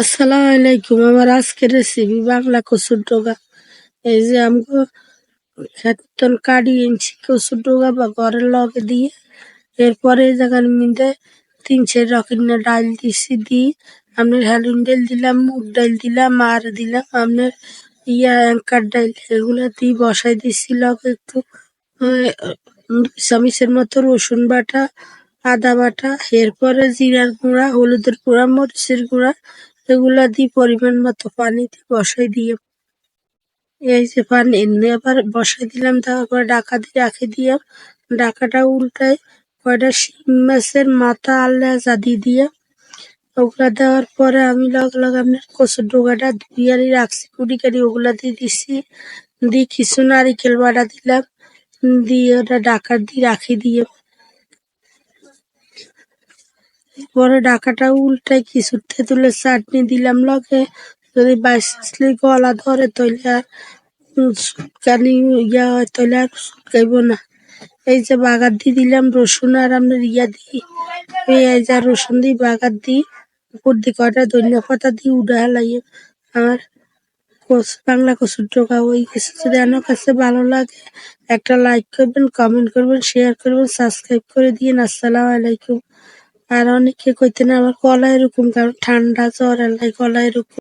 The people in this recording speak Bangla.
আসসালামু আলাইকুম। আমার আজকের রেসিপি বাংলা কচুর ডগা। এই যে আমগো খেতন কাটি এনেছি কচুর ডগা বা ঘরের লগে দিয়ে। এরপরে এই জায়গার মধ্যে 3-4 রকমের ডাল দিছি, দিয়ে আপনার হেলিম ডাল দিলাম, মুগ ডাল দিলাম, আর দিলাম আপনার অ্যাঙ্কার ডাল। এগুলা দিয়ে বসাই দিছি। লগে একটু চামিচের মতো রসুন বাটা, আদা বাটা, এরপরে জিরার গুঁড়া, হলুদের গুঁড়া, মরিচের গুঁড়া এগুলা দিয়ে পরিমাণ মতো পানি দিয়ে বসাই দিয়ে এই যে পানি আবার বসাই দিলাম, দেওয়ার পরে ঢাকা দিয়ে রাখি দিয়ে ঢাকাটা উল্টায় কয়টা শিং মাছের মাথা আর লেজা দিয়ে ওগুলা দেওয়ার পরে আমি লগে আপনার কচুর ডগাটা ধুইয়ারি রাখছি কুড়ি কাটি ওগুলা দিয়ে দিছি, দিয়ে কিছু নারিকেল বাটা দিলাম, দিয়ে ওটা ঢাকা দিয়ে রাখি দিয়ে পরে ঢাকাটা উল্টাই কিছু তেঁতুলের চাটনি দিলাম লগে। যদি বাইসলি গলা ধরে তৈলে আর সুটকানি হয় তৈলে আর সুটকাইব না। এই যে বাগার দিয়ে দিলাম রসুন আর আপনার দিই পেঁয়াজ আর রসুন দিয়ে বাগার দিই উপর দিয়ে কয়টা ধনিয়া পাতা দিয়ে উঠে হালাইয়ে আমার বাংলা কচুর ডগা হয়ে গেছে। যদি আমার কাছে ভালো লাগে একটা লাইক করবেন, কমেন্ট করবেন, শেয়ার করবেন, সাবস্ক্রাইব করে দিন। আসসালামু আলাইকুম। আর অনেকে কইতেন আমার গলা এরকম, কারণ ঠান্ডা জ্বর এলাই গলা এরকম।